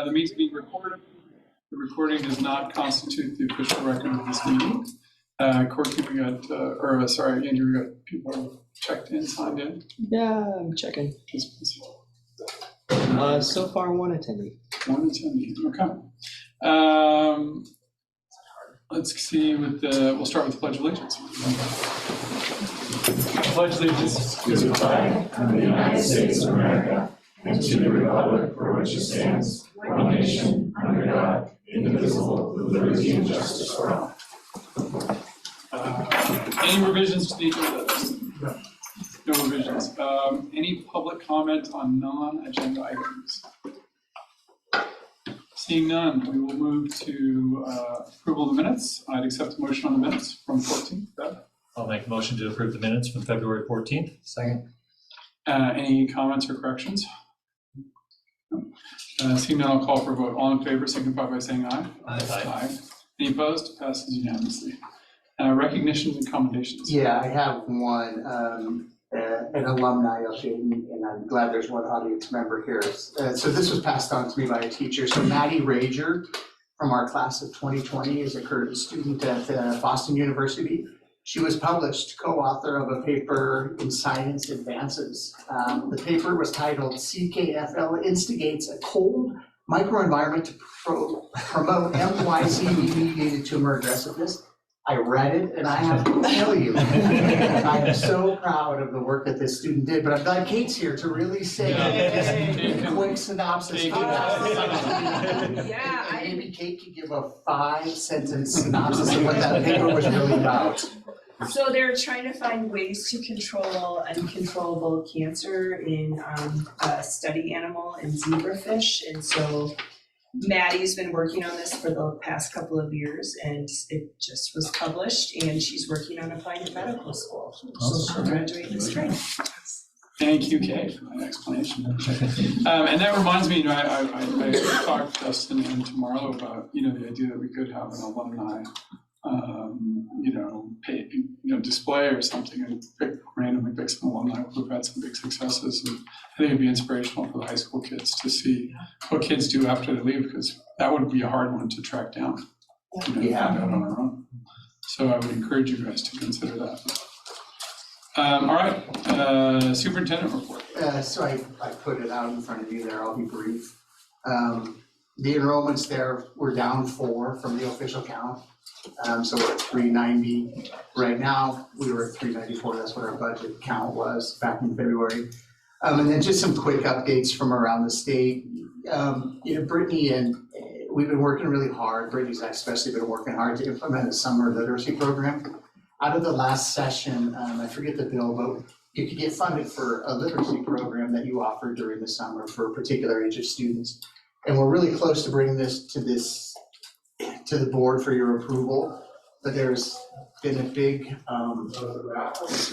the meeting is being recorded. The recording does not constitute the official record of this meeting. Corky, we got, Andrew, we got people checked in, signed in. Yeah, I'm checking. So far, one attendee. One attendee, okay. Let's see we'll start with the Pledge of Allegiance. Pledge allegiance to the flag of the United States of America and to the republic for which it stands, one nation, under God, indivisible, with liberty and justice for all. Any revisions to the agenda? No revisions. Any public comment on non-agenda items? Seeing none, we will move to approval of the minutes. I'd accept a motion on the minutes from 14th. Bev? I'll make a motion to approve the minutes from February 14th. Second. Any comments or corrections? No. Seeing none, I'll call for a vote. All in favor, signify by saying aye. Aye. Any opposed? Passes unanimously. Recognitions and commendations. Yeah, I have one, an alumni update, and I'm glad there's one audience member here. So this was passed on to me by a teacher. So Maddie Rager from our class of 2020 is a current student at Boston University. She was published co-author of a paper in Science Advances. The paper was titled CKFL Instigates a Cold Microenvironment to Promote MYC-Mediated Tumor Aggressiveness. I read it, and I have to tell you, I am so proud of the work that this student did, but I'm glad Kate's here to really say a quick synopsis. Yeah, Maybe Kate could give a 5-sentence synopsis of what that paper was really about. so they're trying to find ways to control uncontrollable cancer in a study animal in zebrafish, and so Maddie's been working on this for the past couple of years, and it just was published, and she's working on applying to medical school. So she'll graduate this spring. Thank you, Kate, for that explanation. And that reminds me, I talked to Dustin and to Marlo about, the idea that we could have an alumni, display or something, and randomly pick some alumni who've had some big successes. And I think it'd be inspirational for the high school kids to see what kids do after they leave, because that would be a hard one to track down, find out on our own. So I would encourage you guys to consider that. All right, superintendent report. So I put it out in front of you there, I'll be brief. The enrollments there were down 4 from the official count. So we're at 390 right now. We were at 394, that's what our budget count was back in February. And then just some quick updates from around the state. Brittany and we've been working really hard. Brittany's especially been working hard to implement a summer literacy program. Out of the last session, I forget the bill, but you could get funded for a literacy program that you offer during the summer for a particular age of students. And we're really close to bringing this to the board for your approval, but there's been a big obstacle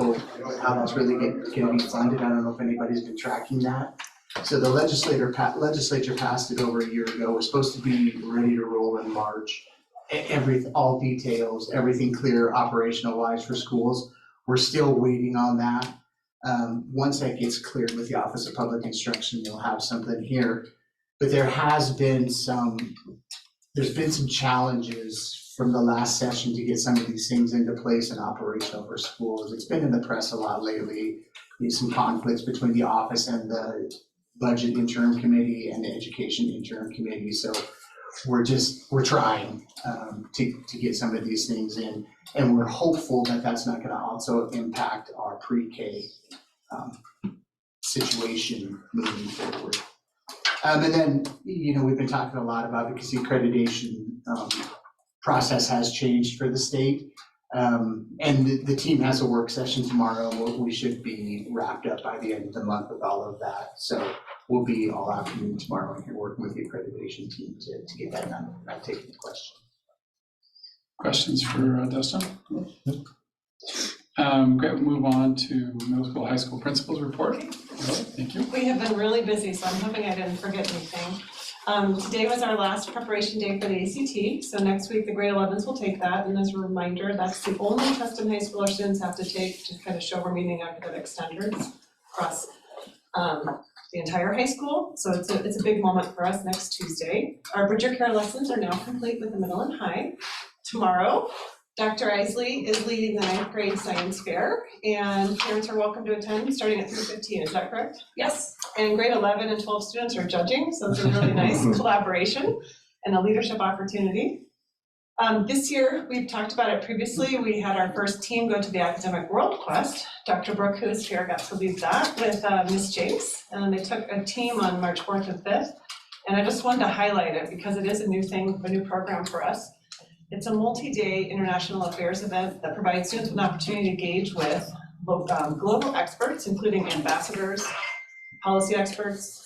with how that's really going to be funded. I don't know if anybody's been tracking that. So the legislature passed it over a year ago. We're supposed to be ready to roll in March. All details, everything clear operational wise for schools. We're still waiting on that. Once that gets cleared with the Office of Public Instruction, you'll have something here. But there's been some challenges from the last session to get some of these things into place and operational for schools. It's been in the press a lot lately. There's some conflicts between the office and the budget interim committee and the education interim committee. So we're trying to get some of these things in, and we're hopeful that that's not going to also impact our pre-K situation moving forward. And then, we've been talking a lot about it because the accreditation process has changed for the state. And the team has a work session tomorrow. We should be wrapped up by the end of the month with all of that. So we'll be all afternoon tomorrow here working with the accreditation team to get that done. I'm taking the question. Questions for Dustin? Great, we'll move on to middle school, high school principals report. Thank you. We have been really busy, so I'm hoping I didn't forget anything. Today was our last preparation day for the ACT, so next week the grade 11s will take that, and as a reminder, that's the only test in high school our students have to take to kind of show we're meeting academic standards across the the entire high school. So it's a big moment for us next Tuesday. Our Bridger Care lessons are now complete with the middle and high. Tomorrow, Dr. Isley is leading the 9th grade science fair, and parents are welcome to attend starting at 3:15, is that correct? Yes. And grade 11 and 12 students are judging, so it's a really nice collaboration and a leadership opportunity. This year, we've talked about it previously, we had our first team go to the Academic World Quest. Dr. Brooke, who is here, got to lead that with Ms. Chase, and they took a team on March 4th and 5th. And I just wanted to highlight it because it is a new thing, a new program for us. It's a multi-day international affairs event that provides students with an opportunity to engage with global experts, including ambassadors, policy experts,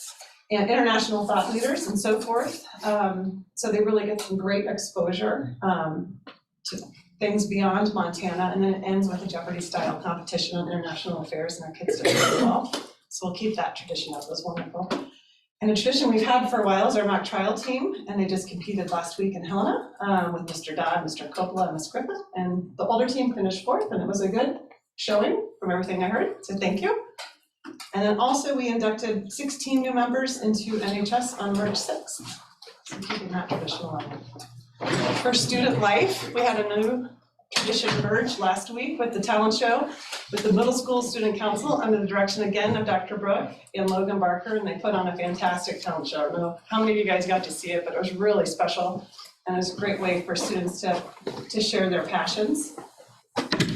and international thought leaders and so forth. So they really get some great exposure to things beyond Montana, and then it ends with a Jeopardy-style competition on international affairs, and our kids do really well. So we'll keep that tradition up, it's wonderful. And a tradition we've had for a while is our mock trial team, and they just competed last week in Helena with Mr. Dodd, Mr. Coppola, and Ms. Griffith, and the older team finished 4th, and it was a good showing from everything I heard, so thank you. And then also we inducted 16 new members into NHS on March 6th, so keeping that tradition alive. For student life, we had a new tradition merge last week with the talent show with the middle school student council under the direction again of Dr. Brooke and Logan Barker, and they put on a fantastic talent show. I don't know how many of you guys got to see it, but it was really special, and it was a great way for students to share their passions.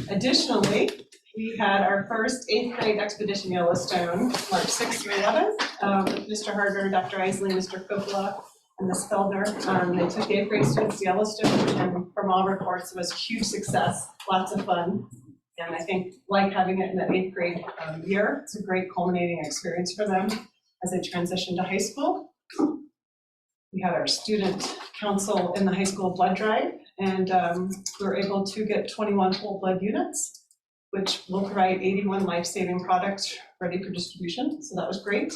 Additionally, we had our first 8th grade expedition Yellowstone, March 6th through 11th, with Mr. Harder, Dr. Isley, Mr. Coppola, and Ms. Feldner. They took 8th grade students to Yellowstone, and from all reports, it was a huge success, lots of fun. And I think like having it in the 8th grade year, it's a great culminating experience for them as they transition to high school. We had our student council in the high school blood drive, and we were able to get 21 whole blood units, which will provide 81 life-saving products ready for distribution, so that was great.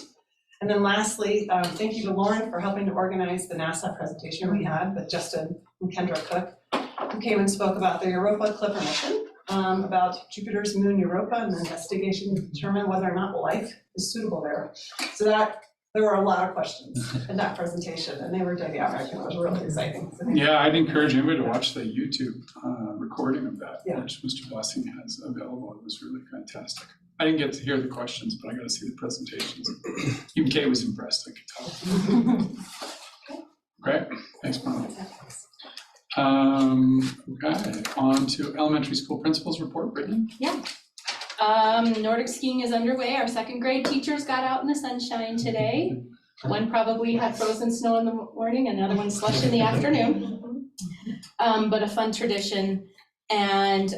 And then lastly, thank you to Lauren for helping to organize the NASA presentation we had with Justin and Kendra Cook, who came and spoke about the Europa Clipper mission, about Jupiter's moon Europa and the investigation to determine whether or not life is suitable there. So there were a lot of questions in that presentation, and they were dynamic, and it was really exciting. So Yeah, I'd encourage anybody to watch the YouTube recording of that, Yeah. which Mr. Blessing has available. It was really fantastic. I didn't get to hear the questions, but I got to see the presentations. Even Kate was impressed, I could tell. Great, thanks, Mona. Okay, on to elementary school principals report, Brittany. Nordic skiing is underway. Our 2nd grade teachers got out in the sunshine today. One probably had frozen snow in the morning, another one slush in the afternoon. But a fun tradition, and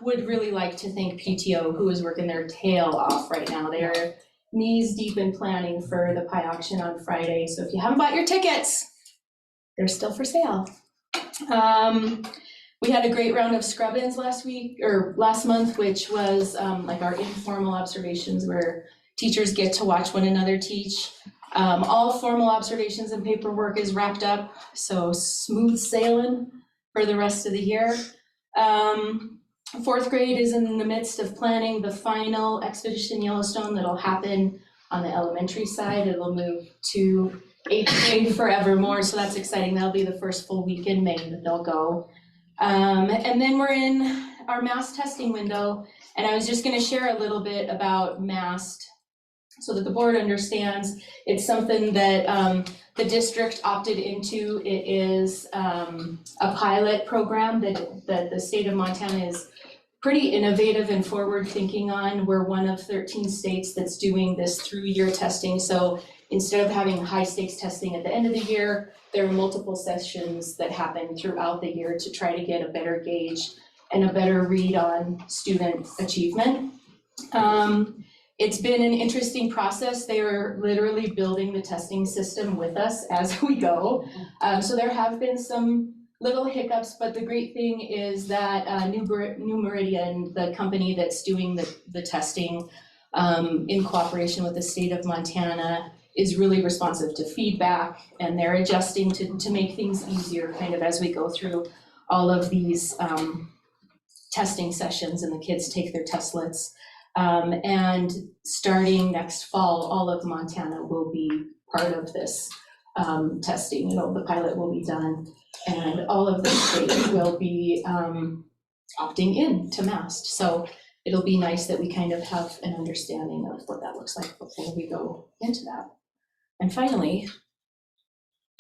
would really like to thank PTO, who is working their tail off right now. They're knees deep in planning for the pie auction on Friday. So if you haven't bought your tickets, they're still for sale. We had a great round of scrub-ins last month, which was like our informal observations where teachers get to watch one another teach. All formal observations and paperwork is wrapped up, so smooth sailing for the rest of the year. 4th grade is in the midst of planning the final Expedition Yellowstone that'll happen on the elementary side. It'll move to 8th grade forevermore, so that's exciting. That'll be the first full week in May that they'll go. And then we're in our mass testing window, and I was just going to share a little bit about MAST so that the board understands. It's something that the district opted into. It is a pilot program that the state of Montana is pretty innovative and forward thinking on. We're one of 13 states that's doing this through-year testing. So instead of having high stakes testing at the end of the year, there are multiple sessions that happen throughout the year to try to get a better gauge and a better read on student achievement. It's been an interesting process. They are literally building the testing system with us as we go. So there have been some little hiccups, but the great thing is that New Meridian, the company that's doing the testing in cooperation with the state of Montana, is really responsive to feedback, and they're adjusting to make things easier kind of as we go through all of these testing sessions and the kids take their testlets. And starting next fall, all of Montana will be part of this testing. The pilot will be done, and all of the state will be opting in to MAST. So it'll be nice that we kind of have an understanding of what that looks like before we go into that. And finally,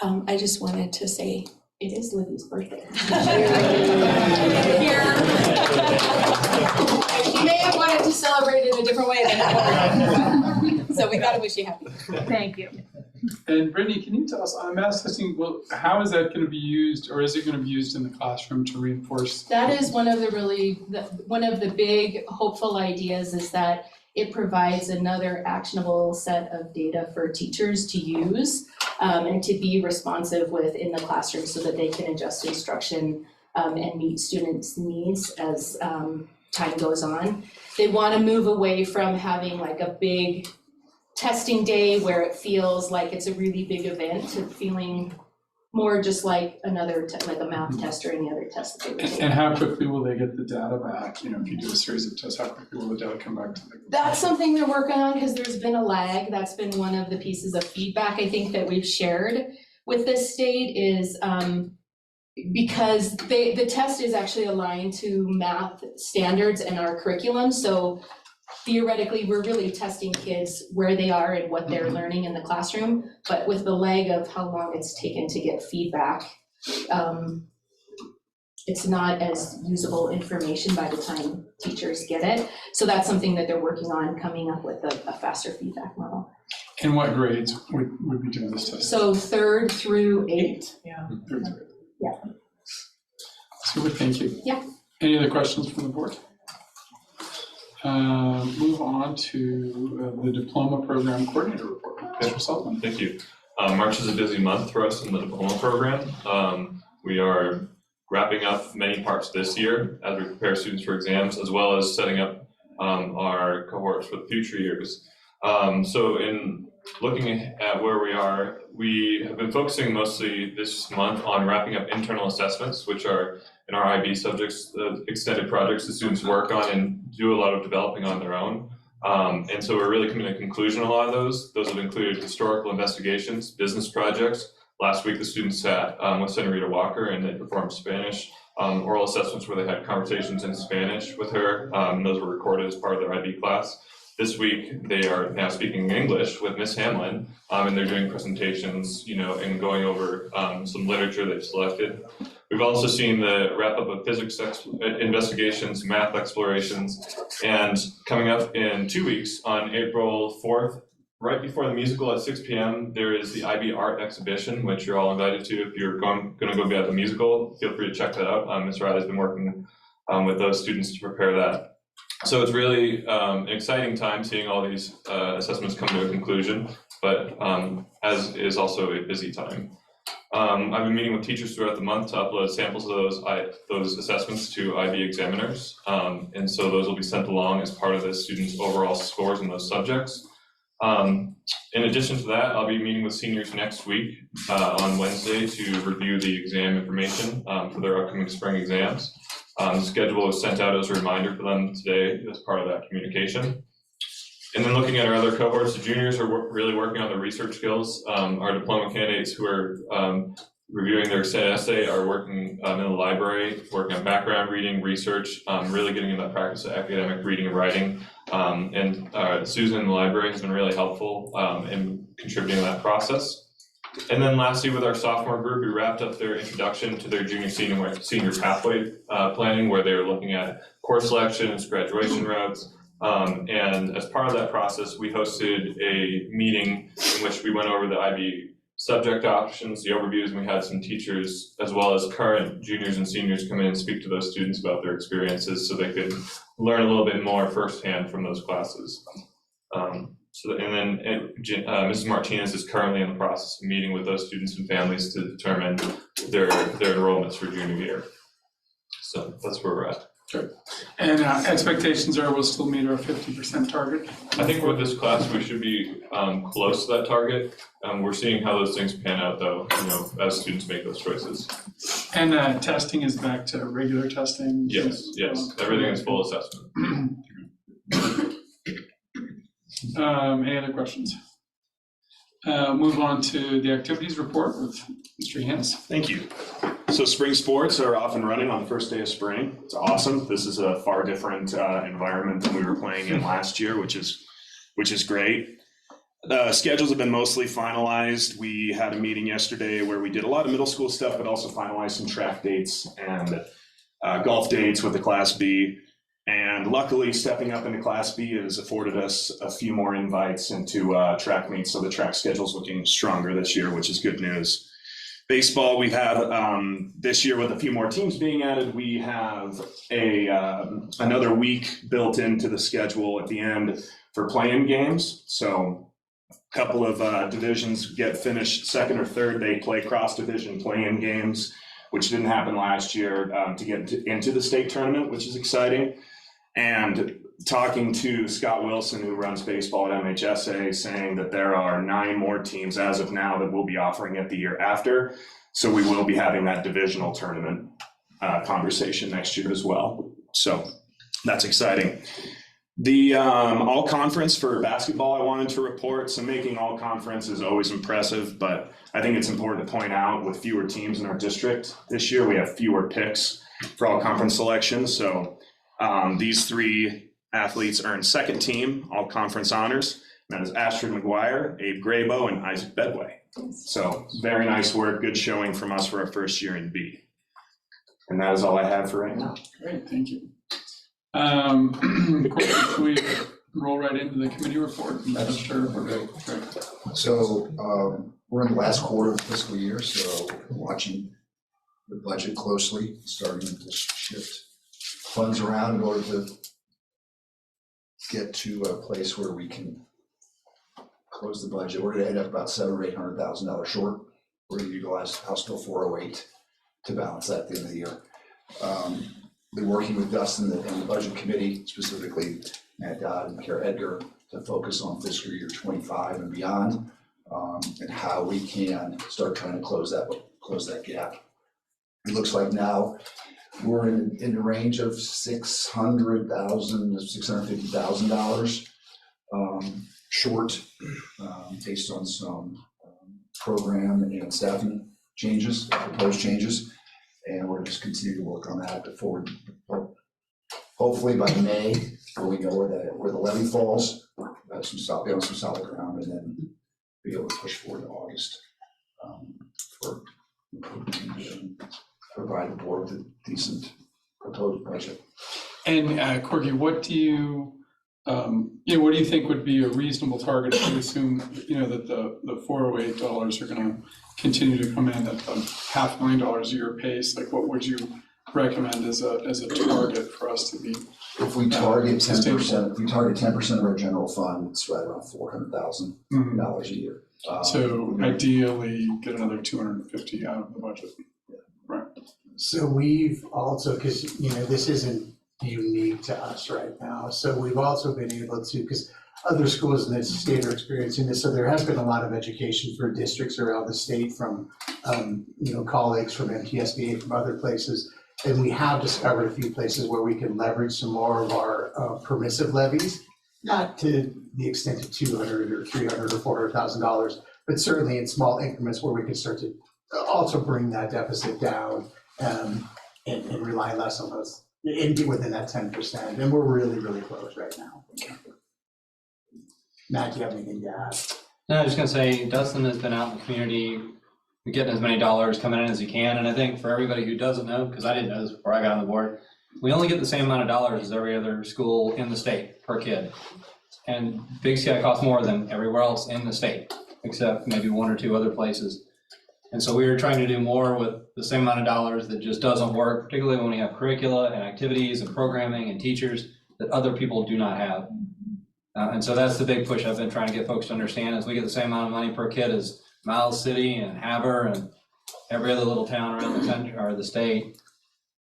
I just wanted to say it is Libby's birthday. Here. She may have wanted to celebrate it a different way than that. So we gotta wish you happy. Thank you. And Brittany, can you tell us on mass testing, how is that going to be used, or is it going to be used in the classroom to reinforce? That is one of the big hopeful ideas, is that it provides another actionable set of data for teachers to use and to be responsive with in the classroom, so that they can adjust instruction and meet students' needs as time goes on. They want to move away from having like a big testing day where it feels like it's a really big event, to feeling more just like another, like a math test or any other test that they would take. And how quickly will they get the data back? If you do a series of tests, how quickly will the data come back to them? That's something they're working on, because there's been a lag. That's been one of the pieces of feedback I think that we've shared with this state, is because the test is actually aligned to math standards and our curriculum. So theoretically, we're really testing kids where they are and what they're learning in the classroom, but with the lag of how long it's taken to get feedback, it's not as usable information by the time teachers get it. So that's something that they're working on, coming up with a faster feedback model. And what grades would be doing this test? So 3rd through 8th. Yeah. Third grade. Yeah. Super, thank you. Yeah. Any other questions from the board? Move on to the diploma program coordinator report. Mr. Sullivan. Thank you. March is a busy month for us in the diploma program. We are wrapping up many parts this year as we prepare students for exams, as well as setting up our cohorts for the future years. So in looking at where we are, we have been focusing mostly this month on wrapping up internal assessments, which are in our IB subjects, extended projects the students work on and do a lot of developing on their own. And so we're really coming to a conclusion on a lot of those. Those have included historical investigations, business projects. Last week, the students sat with Senorita Walker and they performed Spanish oral assessments where they had conversations in Spanish with her. And those were recorded as part of their IB class. This week, they are now speaking English with Miss Hamlin, and they're doing presentations, and going over some literature they've selected. We've also seen the wrap up of physics investigations, math explorations, and coming up in 2 weeks on April 4th, right before the musical at 6 p.m., there is the IB art exhibition, which you're all invited to. If you're going to go be at the musical, feel free to check that out. Ms. Riley's been working with those students to prepare that. So it's really an exciting time seeing all these assessments come to a conclusion, but as is also a busy time. I've been meeting with teachers throughout the month to upload samples of those assessments to IB examiners, and so those will be sent along as part of the students' overall scores in those subjects. In addition to that, I'll be meeting with seniors next week on Wednesday to review the exam information for their upcoming spring exams. The schedule was sent out as a reminder for them today as part of that communication. And then looking at our other cohorts, the juniors are really working on their research skills. Our diploma candidates who are reviewing their extended essay are working in the library, working on background reading, research, really getting into that practice of academic reading and writing. And Susan in the library has been really helpful in contributing to that process. And then lastly, with our sophomore group, we wrapped up their introduction to their senior pathway planning, where they're looking at course selections, graduation routes. And as part of that process, we hosted a meeting in which we went over the IB subject options, the overviews, and we had some teachers as well as current juniors and seniors come in and speak to those students about their experiences so they could learn a little bit more firsthand from those classes. Mrs. Martinez is currently in the process of meeting with those students and families to determine their enrollments for junior year. So that's where we're at. Good. And expectations are we'll still meet our 50% target? I think with this class, we should be close to that target. We're seeing how those things pan out though, as students make those choices. And testing is back to regular testing? Yes, everything is full assessment. Any other questions? Move on to the activities report with Mr. Hens. Thank you. So spring sports are off and running on the first day of spring. It's awesome. This is a far different environment than we were playing in last year, which is great. The schedules have been mostly finalized. We had a meeting yesterday where we did a lot of middle school stuff, but also finalized some track dates and golf dates with the Class B. And luckily, stepping up into Class B has afforded us a few more invites into track meets, so the track schedule's looking stronger this year, which is good news. Baseball, we've had this year with a few more teams being added, we have another week built into the schedule at the end for play-in games. So a couple of divisions get finished second or third, they play cross-division play-in games, which didn't happen last year to get into the state tournament, which is exciting. And talking to Scott Wilson, who runs baseball at MHSA, saying that there are 9 more teams as of now that we'll be offering it the year after. So we will be having that divisional tournament conversation next year as well. So that's exciting. The all conference for basketball I wanted to report. So making all conference is always impressive, but I think it's important to point out with fewer teams in our district this year, we have fewer picks for all conference selections. So these 3 athletes earned second team all conference honors. And that is Astrid McGuire, Abe Graybo, and Isaac Bedway. So very nice work, good showing from us for our first year in B. And that is all I have for right now. Great, thank you. Courtney, can we roll right into the committee report? Great. So we're in the last quarter of the fiscal year, so watching the budget closely, starting to shift funds around in order to get to a place where we can close the budget. We're gonna end up about $700,000 or $800,000 short. We're gonna utilize House Bill 408 to balance that at the end of the year. Been working with Dustin and the budget committee, specifically Matt Dodd and Kara Edgar, to focus on fiscal year 25 and beyond, and how we can start trying to close that gap. It looks like now we're in the range of $600,000 to $650,000 short, based on some program and staffing changes, proposed changes. And we're just continue to work on that before, hopefully by May, when we know where the levy falls, be on some solid ground, and then be able to push forward to August for provide the board with a decent proposed budget. And Corky, what do you think would be a reasonable target if you assume, that the $408 are going to continue to come in at the $500,000 a year pace? Like, what would you recommend as a target for us to be? If we target 10%, if we target 10% of our general fund, it's right around $400,000 a year. So ideally, get another 250 out of the budget. Right. So we've also, because this isn't unique to us right now, so we've also been able to, because other schools in the state are experiencing this, so there has been a lot of education for districts around the state from colleagues from MTSBA, from other places, and we have discovered a few places where we can leverage some more of our permissive levies, not to the extent of $200,000 or $300,000 or $400,000, but certainly in small increments where we can start to also bring that deficit down and rely less on those, and be within that 10%. And we're really, really close right now. Matt, do you have anything to add? No, I was just gonna say, Dustin has been out in the community, getting as many dollars coming in as he can, and I think for everybody who doesn't know, because I didn't know this before I got on the board, we only get the same amount of dollars as every other school in the state per kid. And Big Sky costs more than everywhere else in the state, except maybe 1 or 2 other places. And so we were trying to do more with the same amount of dollars that just doesn't work, particularly when we have curricula and activities and programming and teachers that other people do not have. And so that's the big push I've been trying to get folks to understand, is we get the same amount of money per kid as Miles City and Havre and every other little town around the country or the state,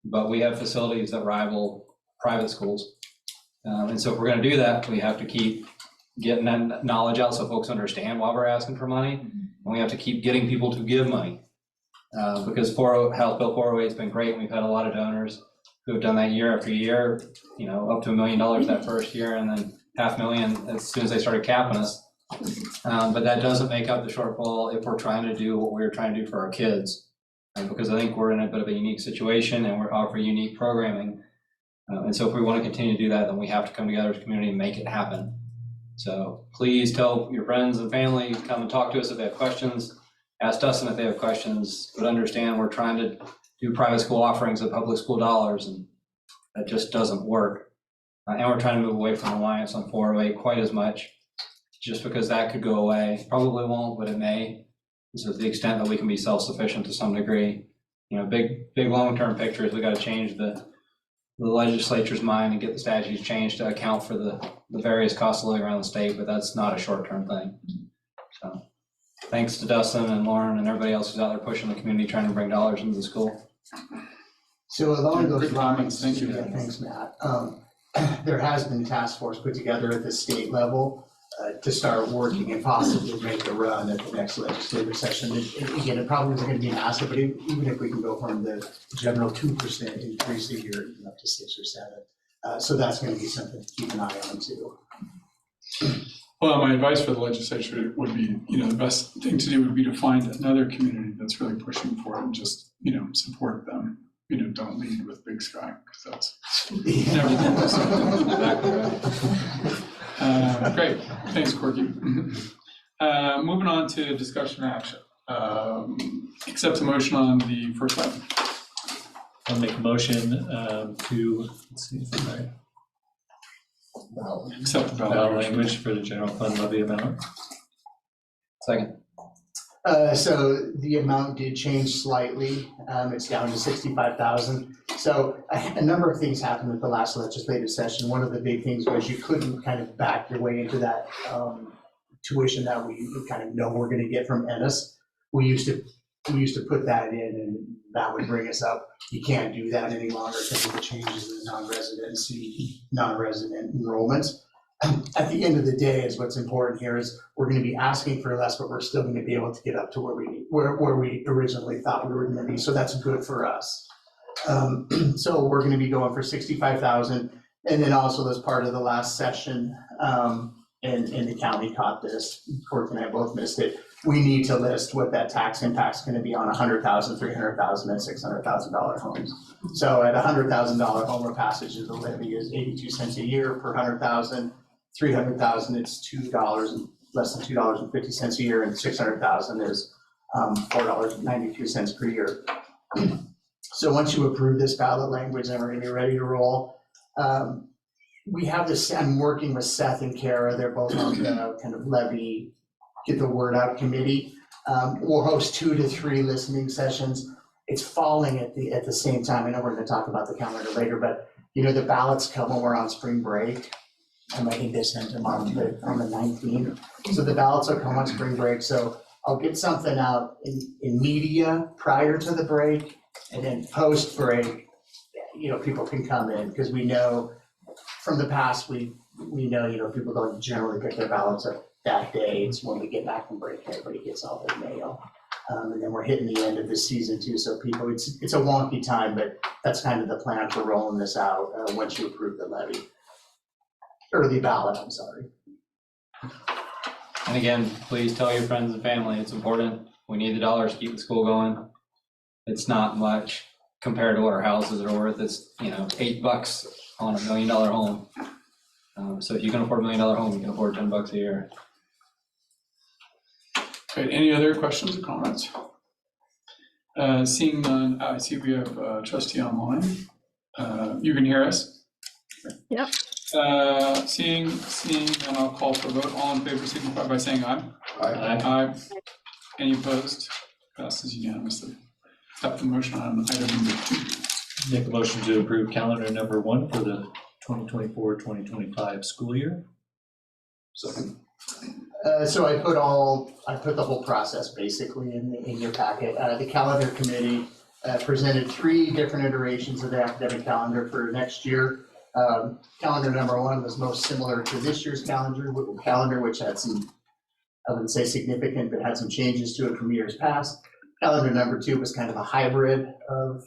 but we have facilities that rival private schools. And so if we're gonna do that, we have to keep getting that knowledge out so folks understand why we're asking for money. And we have to keep getting people to give money. Because House Bill 408 has been great. We've had a lot of donors who have done that year after year, up to $1 million that first year, and then 500,000 as soon as they started capping us. But that doesn't make up the shortfall if we're trying to do what we're trying to do for our kids. Because I think we're in a bit of a unique situation and we're offering unique programming. And so if we want to continue to do that, then we have to come together as a community and make it happen. So please tell your friends and family, come and talk to us if they have questions. Ask Dustin if they have questions, but understand we're trying to do private school offerings of public school dollars, and that just doesn't work. And we're trying to move away from reliance on 408 quite as much, just because that could go away. Probably won't, but it may. So to the extent that we can be self-sufficient to some degree, big long-term picture is we got to change the legislature's mind and get the statutes changed to account for the various costs of living around the state, but that's not a short-term thing. So thanks to Dustin and Lauren and everybody else who's out there pushing the community, trying to bring dollars into the school. So along those Good comments. lines, Thank you. yeah, thanks, Matt. There has been a task force put together at the state level to start working and possibly make a run at the next legislative session. Again, it probably isn't going to be massive, but even if we can go from the general 2% increase a year up to 6 or 7, so that's going to be something to keep an eye on too. Well, my advice for the legislature would be, the best thing to do would be to find another community that's really pushing for it and just, support them. Don't lead with Big Sky, because that's never the great, thanks, Corky. Moving on to discussion action. Accept a motion on the first item. I'll make a motion to, let's see if I'm right. Accept the Ballot ballot language for the general fund levy amount. Second. So the amount did change slightly. It's down to 65,000. So a number of things happened at the last legislative session. One of the big things was you couldn't kind of back your way into that tuition that we kind of know we're going to get from Ennis. We used to put that in, and that would bring us up. You can't do that any longer because of the changes in the non-resident enrollments. At the end of the day, is what's important here is we're going to be asking for less, but we're still going to be able to get up to where we originally thought we were going to be. So that's good for us. So we're going to be going for 65,000, and then also as part of the last session, and the county caught this. Cork and I both missed it. We need to list what that tax impact's going to be on $100,000, $300,000, and $600,000 homes. So at $100,000 home, our passage of the levy is 82 cents a year per 100,000. 300,000, it's $2, less than $2.50 a year, and 600,000 is $4.92 per year. So once you approve this ballot language, and we're going to be ready to roll. We have this. I'm working with Seth and Kara. They're both on the kind of levy, get the word out committee. We'll host 2 to 3 listening sessions. It's falling at the same time. I know we're going to talk about the calendar later, but the ballots come when we're on spring break. I'm making this sent them on the 19th. So the ballots will come on spring break. So I'll get something out in media prior to the break, and then post break, people can come in, because we know from the past, we know, people don't generally pick their ballots up that day. It's when we get back from break, everybody gets all their mail. And then we're hitting the end of the season too. So people, it's a wonky time, but that's kind of the plan for rolling this out once you approve the levy. Or the ballot, I'm sorry. And again, please tell your friends and family, it's important. We need the dollars to keep the school going. It's not much compared to what our houses are worth. It's, $8 on $1 million home. So if you can afford $1 million home, you can afford $10 a year. Okay, any other questions or comments? Seeing none, I see we have a trustee online. You can hear us? Yep. Seeing none, I'll call for a vote. All in favor signify by saying aye. Aye. Any opposed? Passes unanimously. Accept the motion on item number 2. Make a motion to approve calendar number 1 for the 2024-2025 school year. Second. So I put the whole process basically in your packet. The calendar committee presented 3 different iterations of the academic calendar for next year. Calendar number 1 was most similar to this year's calendar, which had some, I wouldn't say significant, but had some changes to it from years past. Calendar number 2 was kind of a hybrid of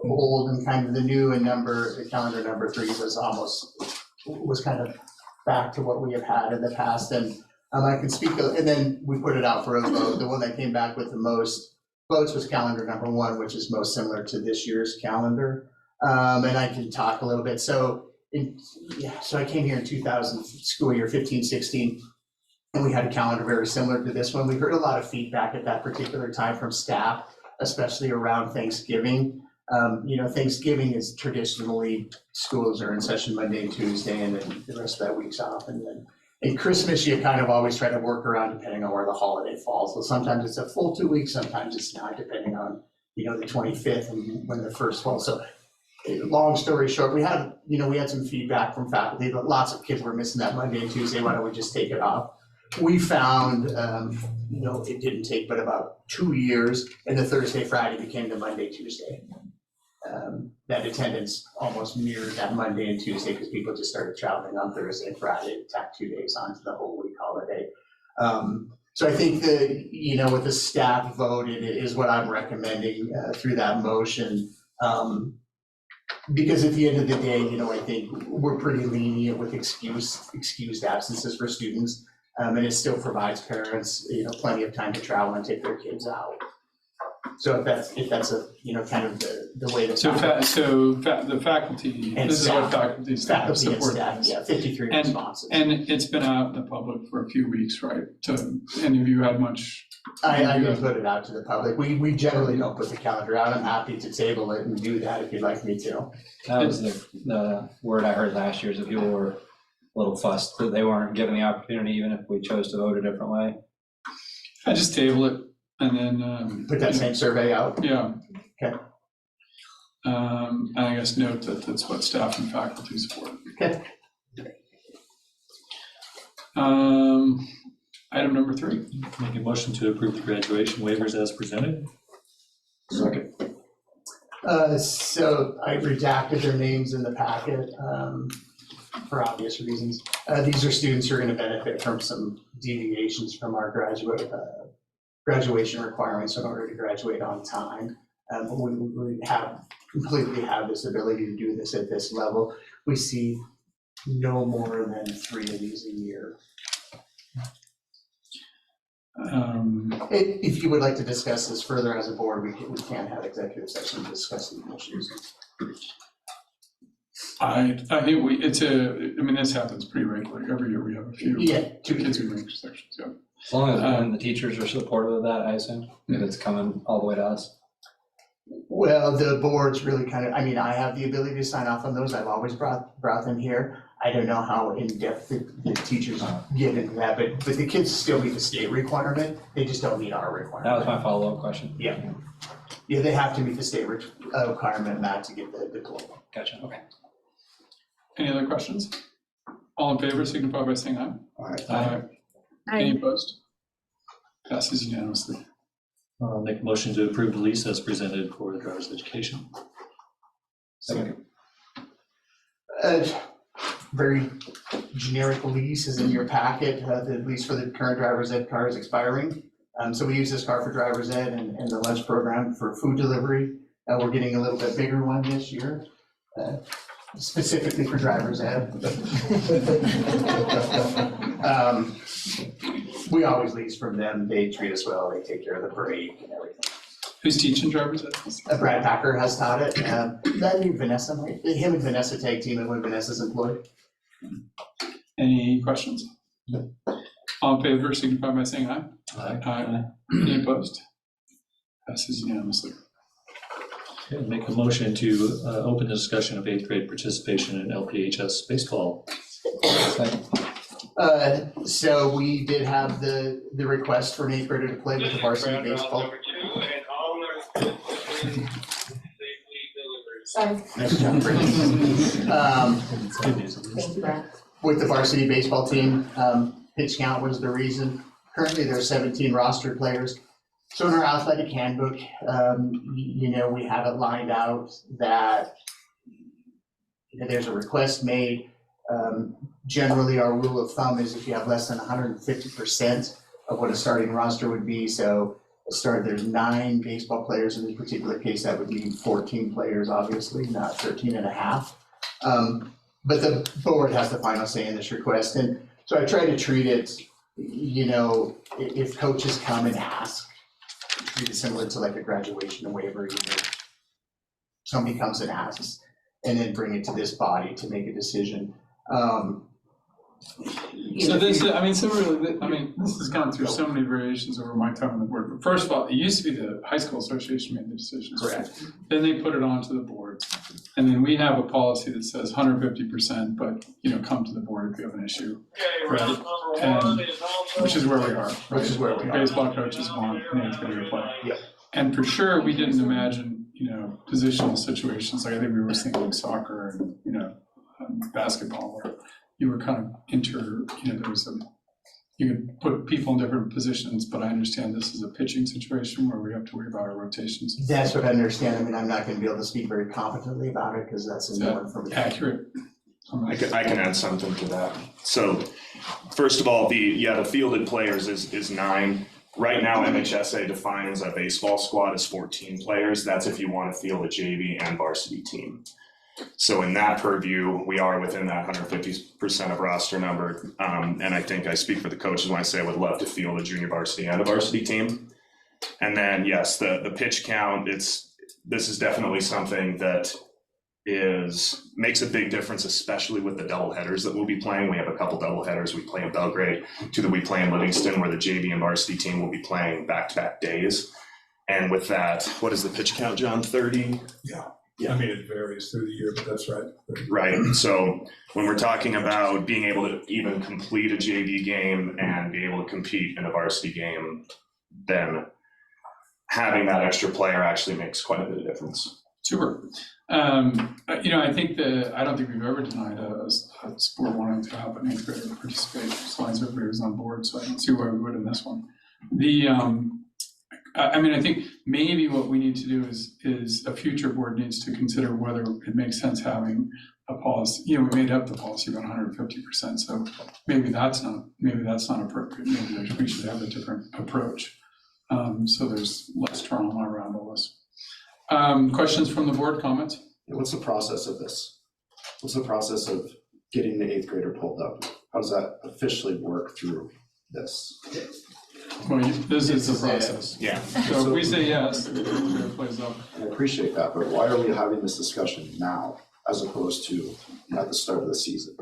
old and kind of the new, and calendar number 3 was kind of back to what we have had in the past, and I can speak, and then we put it out for a vote. The one that came back with the most votes was calendar number 1, which is most similar to this year's calendar. And I can talk a little bit. So I came here in 2000, school year 15-16, and we had a calendar very similar to this one. We heard a lot of feedback at that particular time from staff, especially around Thanksgiving. Thanksgiving is traditionally, schools are in session Monday and Tuesday, and then the rest of that week's off. And then in Christmas, you kind of always try to work around depending on where the holiday falls. So sometimes it's a full 2 weeks, sometimes it's not, depending on, the 25th and when the first falls. So long story short, we had some feedback from faculty, but lots of kids were missing that Monday and Tuesday. Why don't we just take it off? We found, it didn't take but about 2 years, and the Thursday, Friday became the Monday, Tuesday. That attendance almost mirrored that Monday and Tuesday because people just started traveling on Thursday and Friday, tack 2 days onto the whole week holiday. So I think that, with the staff vote, it is what I'm recommending through that motion. Because at the end of the day, I think we're pretty lenient with excused absences for students. And it still provides parents, plenty of time to travel and take their kids out. So if that's a, kind of the way that. The faculty, And this is what faculty Faculty staff and support staff, this. yeah, 53 responses. And it's been out in the public for a few weeks, right? Any of you had much? I didn't put it out to the public. We generally don't put the calendar out. I'm happy to table it and do that if you'd like me to. That was the word I heard last year, is that people were a little fussed that they weren't given the opportunity, even if we chose to vote a different way. I just table it and then. Put that same survey out. Yeah. Okay. And I guess note that that's what staff and faculty support. Okay. Item number 3. Make a motion to approve the graduation waivers as presented. Second. So I redacted their names in the packet for obvious reasons. These are students who are going to benefit from some deviations from our graduation requirements in order to graduate on time. We completely have this ability to do this at this level. We see no more than 3 of these a year. If you would like to discuss this further as a board, we can have executive session to discuss these issues. I think this happens pretty regularly. Every year we have a few. Yeah. 2 kids who make intersections, yeah. As long as when the teachers are supportive of that, I assume, if it's coming all the way to us. Well, the board's really I have the ability to sign off on those. I've always brought them here. I don't know how in-depth the teachers get into that, but the kids still meet the state requirement. They just don't meet our requirement. That was my follow-up question. Yeah. Yeah, they have to meet the state requirement, Matt, to get the diploma. Gotcha, okay. Any other questions? All in favor, signify by saying aye. Aye. Any opposed? Passes unanimously. I'll make a motion to approve the lease as presented for the driver's education. Second. Very generic lease is in your packet. The lease for the current driver's ed car is expiring. So we use this car for driver's ed and the lunch program for food delivery. We're getting a little bit bigger one this year, specifically for driver's ed. We always lease from them. They treat us well. They take care of the break and everything. Who's teaching driver's ed? Brad Packer has taught it. That new Vanessa, him and Vanessa tag team it when Vanessa's employed. Any questions? All in favor, signify by saying aye. Aye. Any opposed? Passes unanimously. Okay, make a motion to open the discussion of 8th grade participation in LPHS baseball. Second. So we did have the request for an 8th grader to play with the varsity baseball. Sorry. Nice job, Brittany. It's good news. Thank you, Brad. With the varsity baseball team, pitch count was the reason. Currently, there are 17 roster players. So in our athletic handbook, we have it lined out that there's a request made. Generally, our rule of thumb is if you have less than 150% of what a starting roster would be. So there's 9 baseball players in this particular case. That would mean 14 players, obviously, not 13 and a half. but the board has the final say in this request, and so I try to treat it, you know, if coaches come and ask, treat it similar to like a graduation waiver, you know. Somebody comes and asks, and then bring it to this body to make a decision. So this, I mean, so really, this has gone through so many variations over my time on the board. But first of all, it used to be the high school association made the decisions. Correct. Then they put it onto the board. And then we have a policy that says 150%, but, you know, come to the board if you have an issue. Right? And, which is where we are. Which is where we are. Baseball coaches want an eighth grader to play. Yeah. And for sure, we didn't imagine, you know, positional situations. Like I think we were thinking soccer and, you know, basketball, where you were kind of there was you could put people in different positions, but I understand this is a pitching situation where we have to worry about our rotations. That's what I understand. I mean, I'm not gonna be able to speak very competently about it, because that's a new one for me. Accurate. I can add something to that. So, first of all, the fielded players is 9. Right now, MHSA defines a baseball squad as 14 players. That's if you want to field a JV and varsity team. So in that purview, we are within that 150% of roster number. And I think I speak for the coaches when I say I would love to field a junior varsity and a varsity team. And then, yes, the pitch count, this is definitely something that makes a big difference, especially with the double headers that we'll be playing. We have a couple double headers. We play in Belgrade, 2 that we play in Livingston, where the JV and varsity team will be playing back-to-back days. And with that, what is the pitch count, John? 30? Yeah. Yeah. I mean, it varies through the year, but that's right. Right. So when we're talking about being able to even complete a JV game and be able to compete in a varsity game, then having that extra player actually makes quite a bit of difference. Super. I think I don't think we've ever denied a sport wanting to have an eighth grader participate, as long as everybody was on board, so I don't see why we would in this one. I think maybe what we need to do is a future board needs to consider whether it makes sense having a policy. We made up the policy about 150%, so maybe that's not appropriate. Maybe we should have a different approach, so there's less trauma around all this. Questions from the board, comments? What's the process of this? What's the process of getting the eighth grader pulled up? How does that officially work through this? Well, this is the process. Yeah. So if we say yes, it plays up. I appreciate that, but why are we having this discussion now as opposed to at the start of the season?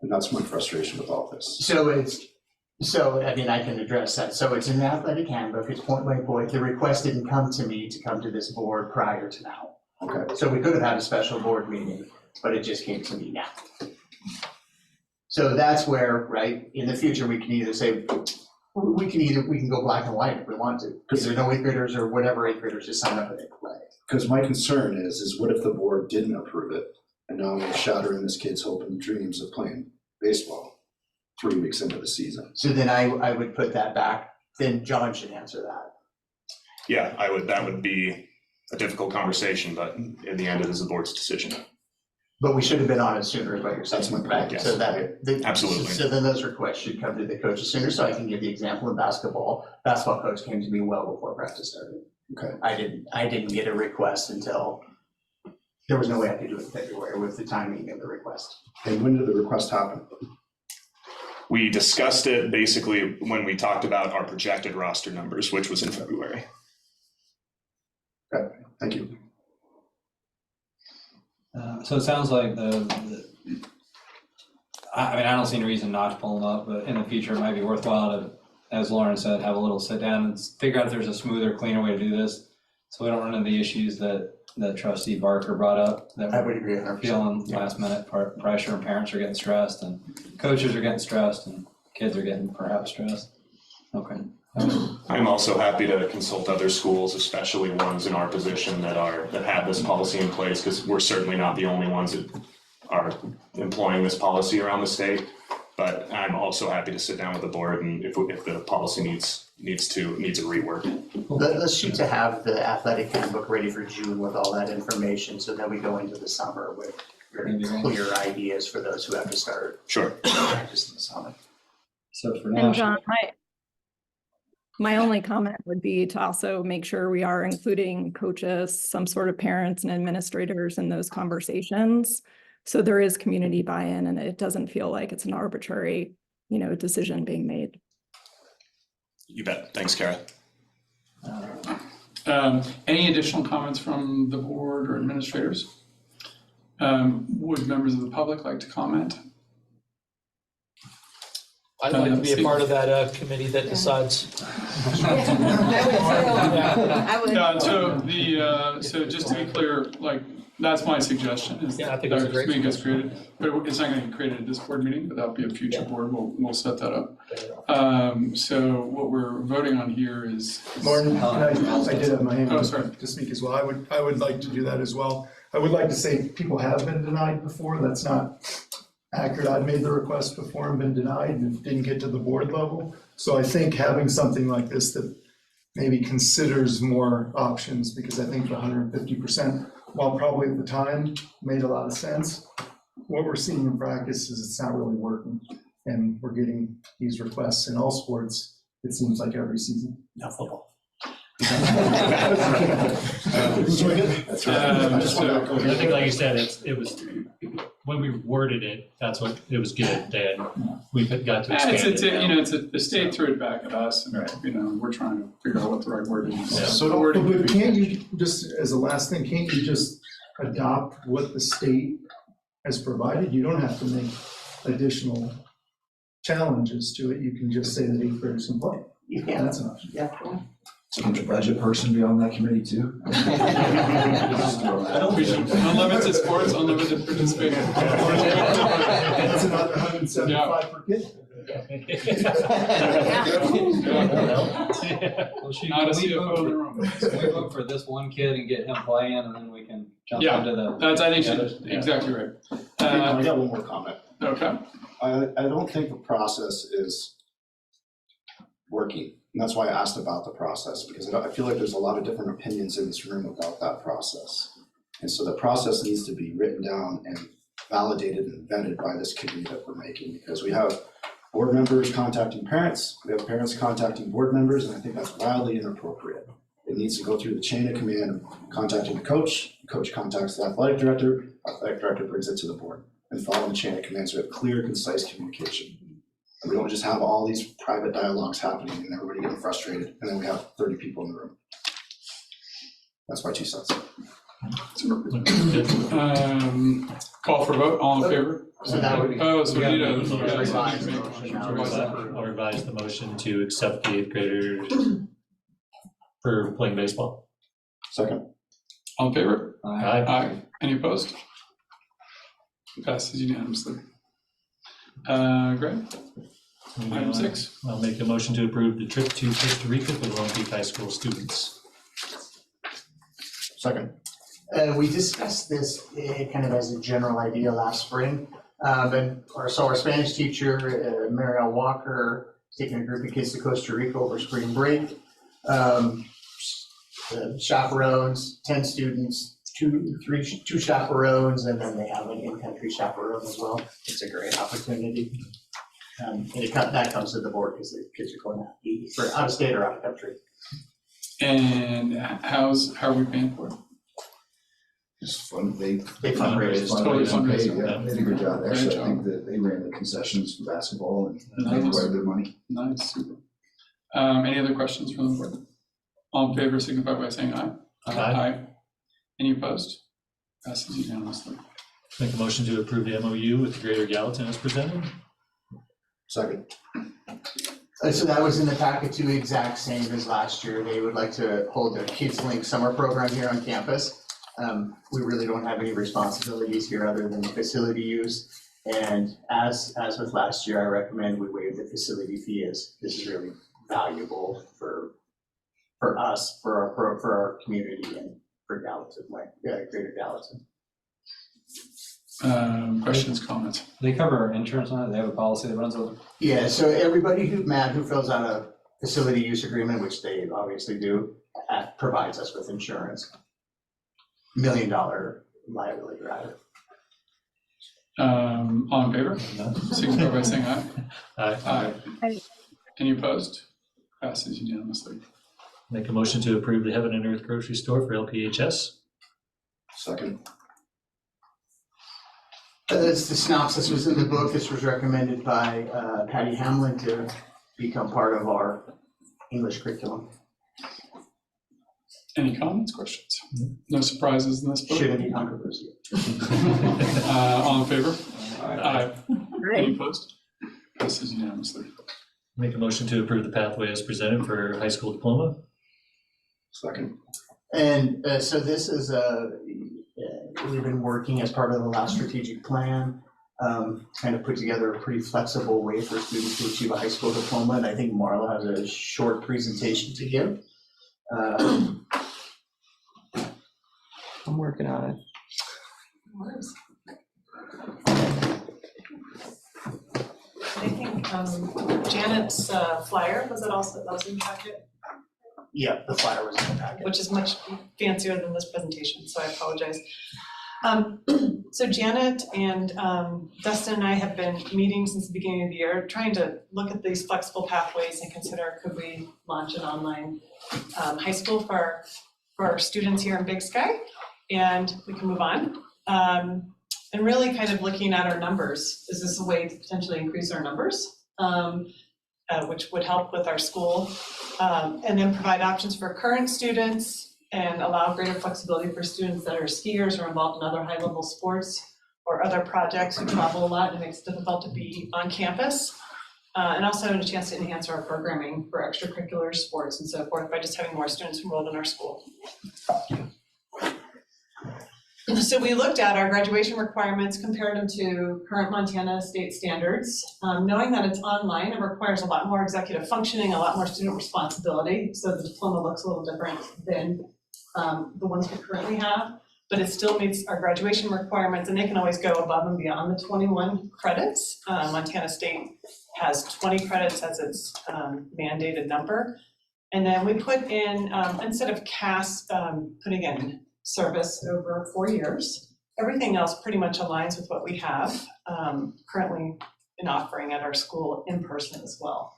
And that's my frustration with all this. I can address that. So it's in the athletic handbook, it's point blank void. The request didn't come to me to come to this board prior to now. Okay. So we could have had a special board meeting, but it just came to me now. So that's where, right, in the future, we can either say, we can go black and white if we want to. Because there's no eighth graders or whatever eighth graders just sign up and they play. Because my concern is what if the board didn't approve it and now we're shattering this kid's hope and dreams of playing baseball 3 weeks into the season? So then I would put that back, then John should answer that. Yeah, that would be a difficult conversation, but in the end, it is the board's decision. But we should have been on it sooner, is what you're saying, That's my point, right? yes. So Absolutely. So then those requests should come to the coaches sooner, so I can give the example of basketball. Basketball coach came to me well before practice started. Okay. I didn't get a request until, there was no way I could do it in February with the timing of the request. And when did the request happen? We discussed it basically when we talked about our projected roster numbers, which was in February. Okay, thank you. So it sounds like I don't see any reason not to pull them up, but in the future, it might be worthwhile to, as Lauren said, have a little sit down and figure out if there's a smoother, cleaner way to do this. So we don't run into the issues that Trustee Barker brought up, that I we're would agree 100%. feeling last minute pressure, and parents are getting stressed, and coaches are getting stressed, and kids are getting perhaps stressed. Okay. I'm also happy to consult other schools, especially ones in our position that have this policy in place, because we're certainly not the only ones that are employing this policy around the state. But I'm also happy to sit down with the board, and if the policy needs a rework. Let's shoot to have the athletic handbook ready for June with all that information, so that we go into the summer with very clear ideas for those who have to start Sure. practice in the summer. So for now. And John, my only comment would be to also make sure we are including coaches, some sort of parents and administrators in those conversations. So there is community buy-in, and it doesn't feel like it's an arbitrary, decision being made. You bet. Thanks, Kara. Any additional comments from the board or administrators? Would members of the public like to comment? I'd like to be a part of that committee that decides. I would. So just to be clear, like, that's my suggestion, is Yeah, I think it's a that great committee gets created, but it's not gonna get created at this board meeting, but that'll be a future board, we'll set that up. So what we're voting on here is. Martin, I did have my hand Oh, up sorry. to speak as well. I would like to do that as well. I would like to say people have been denied before. That's not accurate. I've made the request before and been denied and didn't get to the board level. So I think having something like this that maybe considers more options, because I think the 150%, while probably at the time made a lot of sense, what we're seeing in practice is it's not really working. And we're getting these requests in all sports, it seems like every season. Not football. That's right. I just want to I think, like you said, it was, when we worded it, that's what, it was good, then we got to expand it. The state threw it back at us, and, we're trying to figure out what the right wording is. Yeah. So, the wording but could be- can't you, just as a last thing, can't you just adopt what the state has provided? You don't have to make additional challenges to it. You can just say that 8th graders can play. Yeah. That's an option. So can the budget person be on that committee too? We should, unlimited sports, unlimited participation. That's another 175 per kid. Well, shoot, Not a can we CFO in the vote room. for- can we vote for this one kid and get him playing, and then we can jump Yeah, into the. That's, I think, others? exactly right. I got one more comment. Okay, I don't think the process is working. And that's why I asked about the process, because I feel like there's a lot of different opinions in this room about that process. And so the process needs to be written down and validated and vetted by this committee that we're making, because we have board members contacting parents, we have parents contacting board members, and I think that's wildly inappropriate. It needs to go through the chain of command of contacting the coach contacts the athletic director brings it to the board, and follow the chain of command so we have clear, concise communication. And we don't just have all these private dialogues happening and everybody getting frustrated, and then we have 30 people in the room. That's my 2 cents. Call for vote, all in favor? So that would be. Oh, so we need a. Revise the motion now. I'll revise the motion to accept the 8th graders for playing baseball. Second. All in favor? Aye. Aye. Any opposed? Passes unanimously. Greg, item 6. I'll make a motion to approve the trip to Costa Rica for Lone Peak High School students. Second. We discussed this kind of as a general idea last spring. Our Spanish teacher, Mariel Walker, is taking a group of kids to Costa Rica over spring break. Chaperones, 10 students, two chaperones, and then they have an in-country chaperone as well. It's a great opportunity. And that comes to the board because the kids are going out of state or out of country. And how are we paying for it? Just fun, they fundraise. Totally fundraising. Yeah, they did a good job there, Great so I think that they ran the concessions for basketball and made Nice. quite a bit of money. Nice, super. Any other questions from the board? All in favor, signify by saying aye. Aye. Any opposed? Passes unanimously. Make a motion to approve the MOU with the Greater Gallatin as presented. Second. So that was in the packet too, exact same as last year. They would like to hold their Kids Link summer program here on campus. We really don't have any responsibilities here other than the facility use. And as with last year, I recommend we waive the facility fee, as this is really valuable for us, for our community and for Gallatin, Greater Gallatin. Questions, comments? They cover insurance on it, they have a policy that runs with it. Yeah, so everybody who fills out a facility use agreement, which they obviously do, provides us with insurance. $1 million liability rider. All in favor? Signify by saying aye. Aye. Aye. Any opposed? Passes unanimously. Make a motion to approve the Heaven and Earth Grocery Store for LPHS. Second. As the synopsis was in the book, this was recommended by Patty Hamlin to become part of our English curriculum. Any comments, questions? No surprises in this book? Shouldn't be controversial. All in favor? Aye. Any Right. opposed? Passes unanimously. Make a motion to approve the pathway as presented for high school diploma. Second. And so this is we've been working as part of the last strategic plan, kind of put together a pretty flexible way for students to achieve a high school diploma. And I think Marla has a short presentation to give. I'm working on it. I think Janet's flyer, was it also, that was in the packet? Yeah, the flyer was in the packet. Which is much fancier than this presentation, so I apologize. So Janet and Dustin and I have been meeting since the beginning of the year, trying to look at these flexible pathways and consider, could we launch an online high school for our students here in Big Sky? And we can move on. And really kind of looking at our numbers. Is this a way to potentially increase our numbers? Which would help with our school. And then provide options for current students and allow greater flexibility for students that are skiers or involved in other high-level sports or other projects who travel a lot and it makes it difficult to be on campus. And also having a chance to enhance our programming for extracurricular sports and so forth by just having more students enrolled in our school. So we looked at our graduation requirements, compared them to current Montana state standards. Knowing that it's online, it requires a lot more executive functioning, a lot more student responsibility. So the diploma looks a little different than the ones we currently have, but it still meets our graduation requirements and they can always go above and beyond the 21 credits. Montana State has 20 credits as its mandated number. And then we put in, instead of CAS putting in service over 4 years. Everything else pretty much aligns with what we have currently in offering at our school in person as well.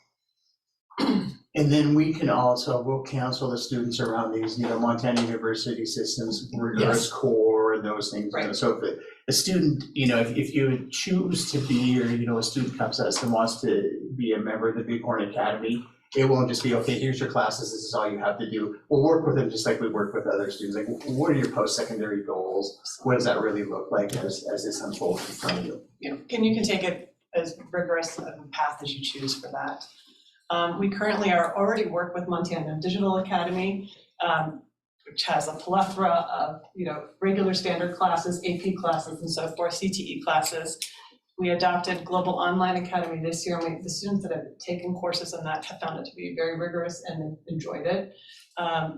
And then we can also, we'll counsel the students around these, Montana University systems, rigorous core and those things. Right. So if a student, if you choose to be, or, a student comes to us and wants to be a member of the Bighorn Academy, it won't just be, okay, here's your classes, this is all you have to do. We'll work with them just like we work with other students. Like, what are your post-secondary goals? What does that really look like as this unfolds in front of you? And you can take it as rigorous of a path as you choose for that. We currently already work with Montana Digital Academy, which has a plethora of, regular standard classes, AP classes, and so forth, CTE classes. We adopted Global Online Academy this year, and the students that have taken courses in that have found it to be very rigorous and enjoyed it.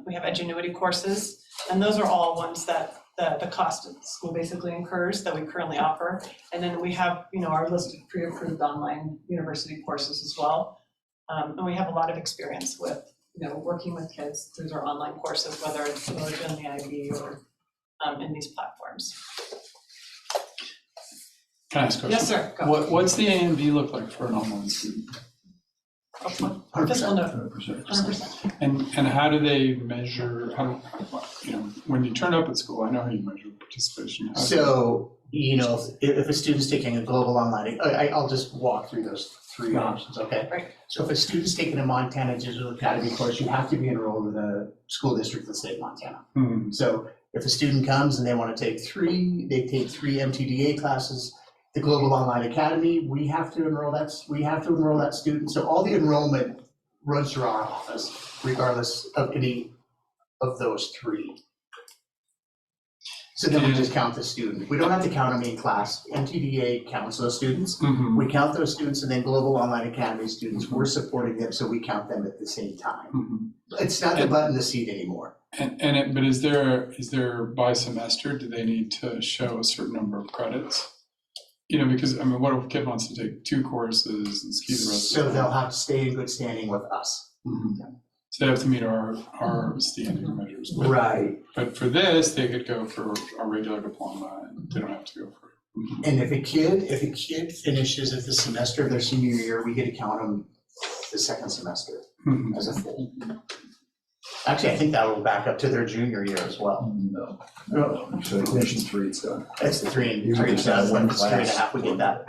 We have Edgenuity courses, and those are all ones that the cost of the school basically incurs that we currently offer. And then we have, our list of pre-approved online university courses as well. And we have a lot of experience with, working with kids through their online courses, whether it's in the IB or in these platforms. Can I ask a question? Yes, sir. Go. What's the A and B look like for an online student? Fiscal note, 100%. And how do they measure, when you turn up at school, I know how you measure participation. How do So, if a student's taking a global online, I'll just walk through those three options, okay? Right. So if a student's taking a Montana Digital Academy course, you have to be enrolled in a school district in the state of Montana. Hmm. So if a student comes and they want to take they take three MTDA classes, the Global Online Academy, we have to enroll that student. So all the enrollment runs through our office, regardless of any of those three. So then we just count the student. We don't have to count them in class. MTDA counts those students. Mhm. We count those students, and then Global Online Academy students, we're supporting them, so we count them at the same time. Mhm. It's not the button, the seat anymore. But is there by semester, do they need to show a certain number of credits? Because, what if a kid wants to take 2 courses and ski the rest of So the they'll have to stay in good standing with us. So they have to meet our standing measures. Right. But for this, they could go for a regular diploma and they don't have to go for it. And if a kid finishes at the semester of their senior year, we get to count them the second semester as a full. Actually, I think that will back up to their junior year as well. No. No. So they finish in 3, it's done. It's the 3 and You 3 just have one class. 3.5, we get that.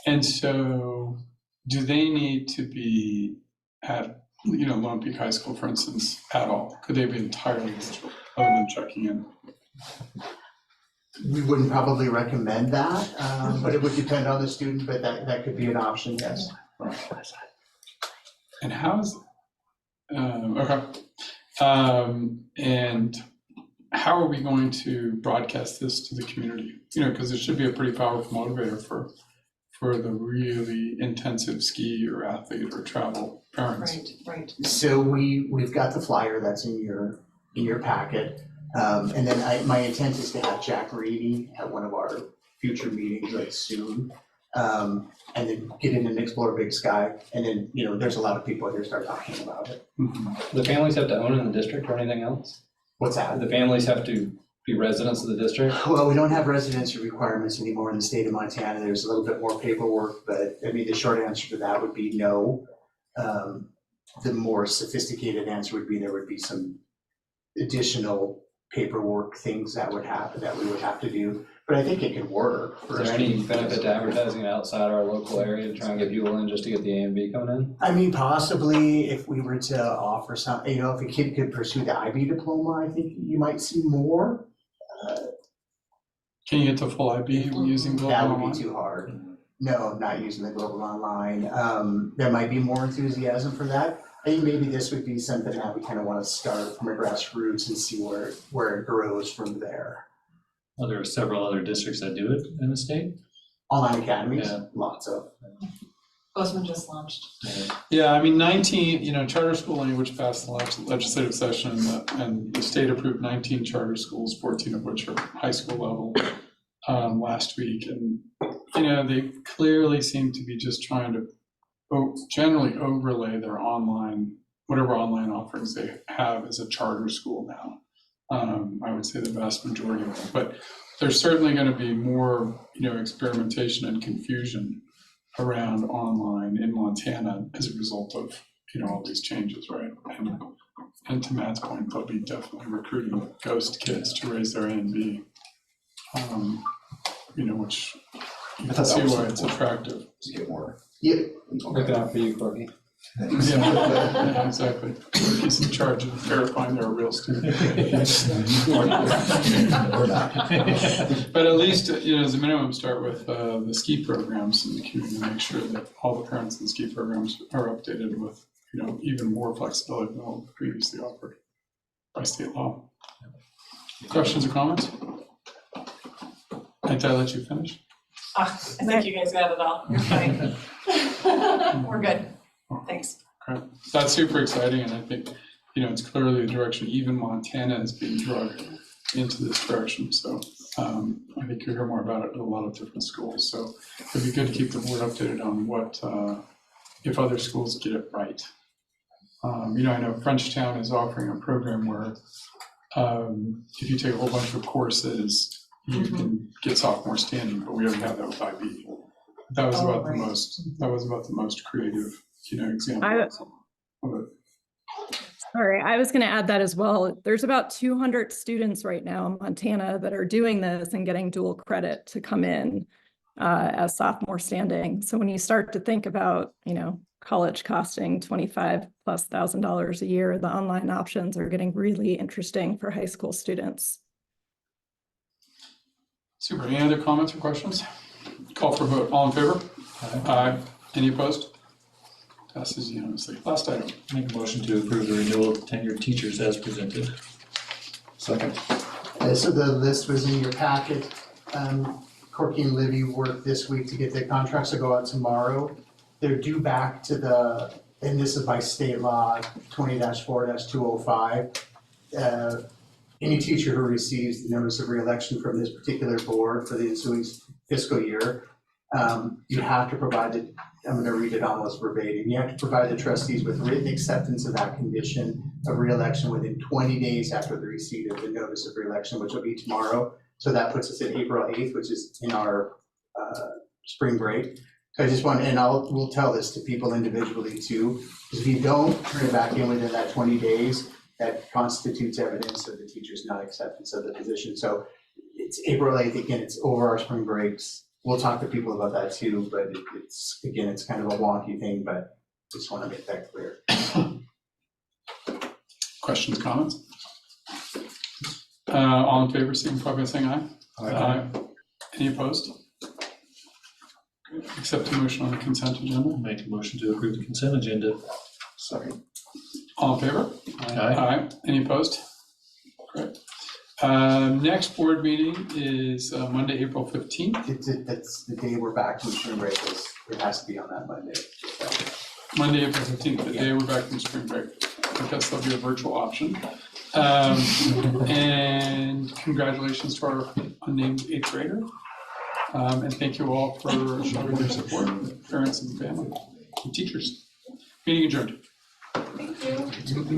And so, do they need to be at, Lone Peak High School, for instance, at all? Could they be entirely digital, other than checking in? We wouldn't probably recommend that, but it would depend on the student, but that could be an option, yes. And how's, okay. And how are we going to broadcast this to the community? Because it should be a pretty powerful motivator for the really intensive ski or athlete or travel parents. Right. So we've got the flyer that's in your packet. And then my intent is to have Jack Reedy at one of our future meetings like soon. And then get in and explore Big Sky. And then, there's a lot of people here start talking about it. Mm-hmm. The families have to own in the district or anything else? What's that? The families have to be residents of the district? Well, we don't have residency requirements anymore in the state of Montana. There's a little bit more paperwork, but the short answer to that would be no. The more sophisticated answer would be there would be some additional paperwork things that we would have to do. But I think it could work. Is there any benefit to advertising outside our local area to try and get people in just to get the A and B coming in? Possibly if we were to offer some, if a kid could pursue the IB diploma, I think you might see more. Can you get to full IB using Global That Online? would be too hard. No, not using the Global Online. There might be more enthusiasm for that. I think maybe this would be something that we kind of want to start from a grassroots and see where it grows from there. Well, there are several other districts that do it in the state. Online academies, Yeah. lots of. Bozeman just launched. Yeah, 19, charter school language passed the legislative session and the state approved 19 charter schools, 14 of which are high school level last week. And, they clearly seem to be just trying to generally overlay their whatever online offerings they have as a charter school now. I would say the vast majority of them, but there's certainly going to be more, experimentation and confusion around online in Montana as a result of, all these changes, right? And to Matt's point, they'll be definitely recruiting ghost kids to raise their A and B, which you can see why it's attractive. To get more. Yeah. Looking out for you, Courtney. Yeah, exactly. He's in charge of verifying they're a real student. Or not. But at least, as a minimum, start with the ski programs in the community, make sure that all the parents in the ski programs are updated with, even more flexibility than what was previously offered by state law. Questions or comments? Did I let you finish? I think you guys got it all. You're fine. We're good. Thanks. Okay. That's super exciting, and I think, it's clearly the direction even Montana is being drugged into this direction. So I think you'll hear more about it at a lot of different schools. So it'd be good to keep the board updated on what, if other schools get it right. I know Frenchtown is offering a program where if you take a whole bunch of courses, you can get sophomore standing, but we already have that with IB. That was about the most creative, example of it. Sorry, I was going to add that as well. There's about 200 students right now in Montana that are doing this and getting dual credit to come in as sophomore standing. So when you start to think about, college costing $25,000+ a year, the online options are getting really interesting for high school students. Super. Any other comments or questions? Call for a vote. All in favor? Aye. Any opposed? Passes unanimously. Last item. Make a motion to approve the renewal of tenured teachers as presented. Second. So the list was in your packet. Corky and Livy worked this week to get their contracts to go out tomorrow. They're due back to and this is by state law, 20-4-205. Any teacher who receives the notice of reelection from this particular board for the ensuing fiscal year, you have to provide I'm going to read it almost verbatim. You have to provide the trustees with written acceptance of that condition of reelection within 20 days after the receipt of the notice of reelection, which will be tomorrow. So that puts us at April 8th, which is in our spring break. So I just want, and we'll tell this to people individually too, because if you don't turn it back in within that 20 days, that constitutes evidence of the teacher's not acceptance of the position. So it's April 8th, again, it's over our spring breaks. We'll talk to people about that too, but it's, again, it's kind of a wonky thing, but just want to make that clear. Questions, comments? All in favor, signify by saying aye. Aye. Any opposed? Good. Accept a motion on the consent agenda. Make a motion to approve the consent agenda. Sorry. All in favor? Aye. Aye. Any opposed? Great. Next board meeting is Monday, April 15th. That's the day we're back from spring break, it has to be on that Monday. Monday, April 15th, the day we're back from spring break. I guess there'll be a virtual option. And congratulations to our unnamed 8th grader. And thank you all for showing your support, parents and family, and teachers. Meeting adjourned. Thank you.